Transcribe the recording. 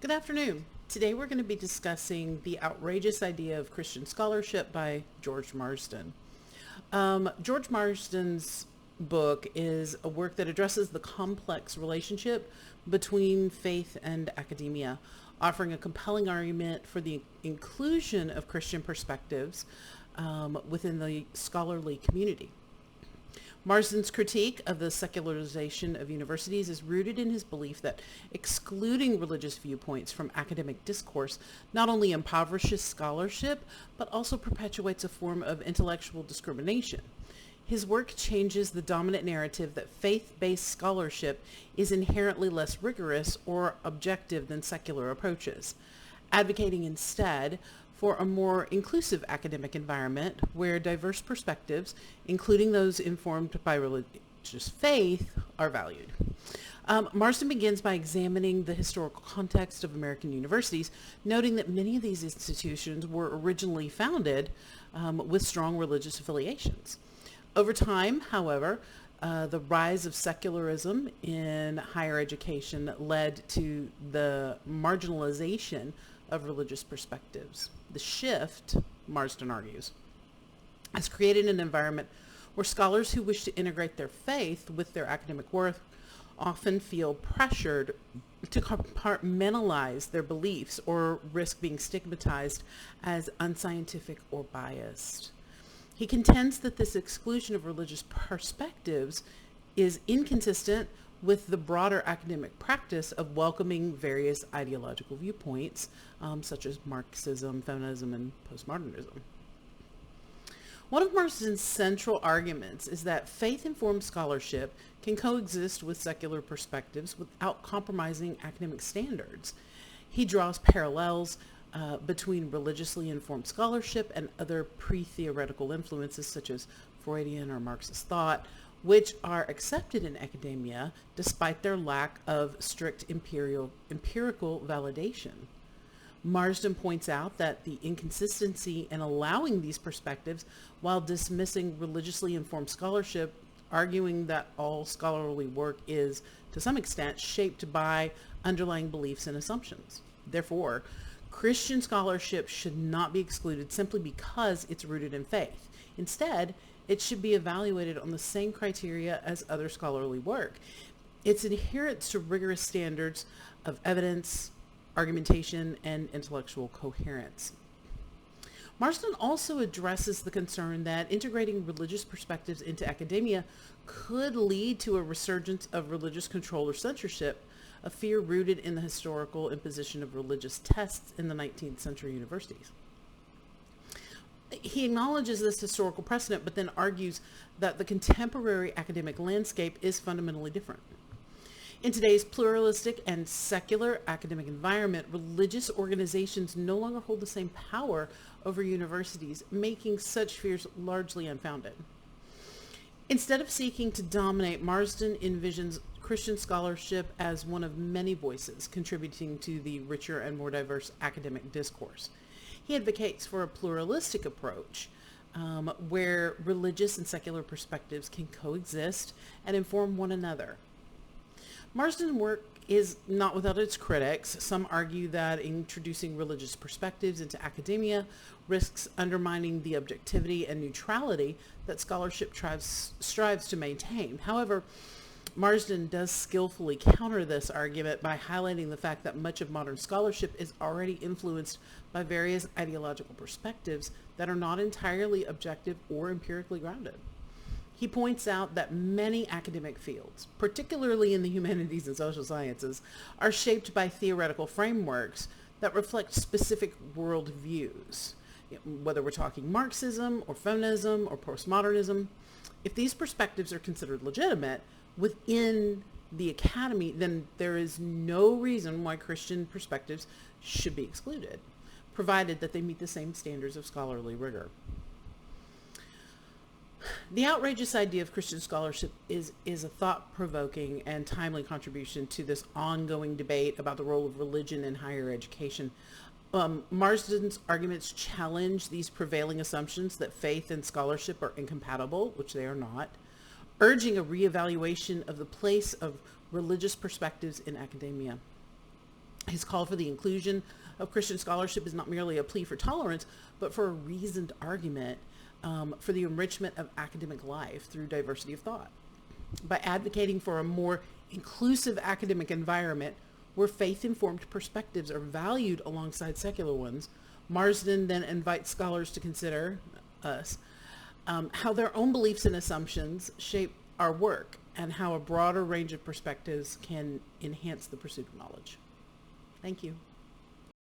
Good afternoon. Today we're going to be discussing The Outrageous Idea of Christian Scholarship by George Marsden. George Marsden's book is a work that addresses the complex relationship between faith and academia, offering a compelling argument for the inclusion of Christian perspectives within the scholarly community. Marsden's critique of the secularization of universities is rooted in his belief that excluding religious viewpoints from academic discourse not only impoverishes scholarship, but also perpetuates a form of intellectual discrimination. His work changes the dominant narrative that faith-based scholarship is inherently less rigorous or objective than secular approaches, advocating instead for a more inclusive academic environment where diverse perspectives, including those informed by religious faith, are valued. Marsden begins by examining the historical context of American universities, noting that many of these institutions were originally founded with strong religious affiliations. Over time, however, the rise of secularism in higher education led to the marginalization of religious perspectives. The shift, Marsden argues, has created an environment where scholars who wish to integrate their faith with their academic work often feel pressured to compartmentalize their beliefs or risk being stigmatized as unscientific or biased. He contends that this exclusion of religious perspectives is inconsistent with the broader academic practice of welcoming various ideological viewpoints, such as Marxism, feminism, and postmodernism. One of Marsden's central arguments is that faith-informed scholarship can coexist with secular perspectives without compromising academic standards. He draws parallels between religiously informed scholarship and other pre-theoretical influences such as Freudian or Marxist thought, which are accepted in academia despite their lack of strict empirical validation. Marsden points out that the inconsistency in allowing these perspectives while dismissing religiously informed scholarship, arguing that all scholarly work is, to some extent, shaped by underlying beliefs and assumptions. Therefore, Christian scholarship should not be excluded simply because it's rooted in faith. Instead, it should be evaluated on the same criteria as other scholarly work. Its adherence to rigorous standards of evidence, argumentation, and intellectual coherence. Marsden also addresses the concern that integrating religious perspectives into academia could lead to a resurgence of religious control or censorship, a fear rooted in the historical imposition of religious tests in the 19th century universities. He acknowledges this historical precedent, but then argues that the contemporary academic landscape is fundamentally different. In today's pluralistic and secular academic environment, religious organizations no longer hold the same power over universities, making such fears largely unfounded. Instead of seeking to dominate, Marsden envisions Christian scholarship as one of many voices contributing to the richer and more diverse academic discourse. He advocates for a pluralistic approach where religious and secular perspectives can coexist and inform one another. Marsden's work is not without its critics. Some argue that introducing religious perspectives into academia risks undermining the objectivity and neutrality that scholarship strives to maintain. However, Marsden does skillfully counter this argument by highlighting the fact that much of modern scholarship is already influenced by various ideological perspectives that are not entirely objective or empirically grounded. He points out that many academic fields, particularly in the humanities and social sciences, are shaped by theoretical frameworks that reflect specific worldviews. Whether we're talking Marxism or feminism or postmodernism, if these perspectives are considered legitimate within the academy, then there is no reason why Christian perspectives should be excluded, provided that they meet the same standards of scholarly rigor. The outrageous idea of Christian scholarship is a thought-provoking and timely contribution to this ongoing debate about the role of religion in higher education. Marsden's arguments challenge these prevailing assumptions that faith and scholarship are incompatible, which they are not, urging a reevaluation of the place of religious perspectives in academia. His call for the inclusion of Christian scholarship is not merely a plea for tolerance, but for a reasoned argument for the enrichment of academic life through diversity of thought. By advocating for a more inclusive academic environment where faith-informed perspectives are valued alongside secular ones, Marsden then invites scholars to consider, us, how their own beliefs and assumptions shape our work and how a broader range of perspectives can enhance the pursuit of knowledge. Thank you.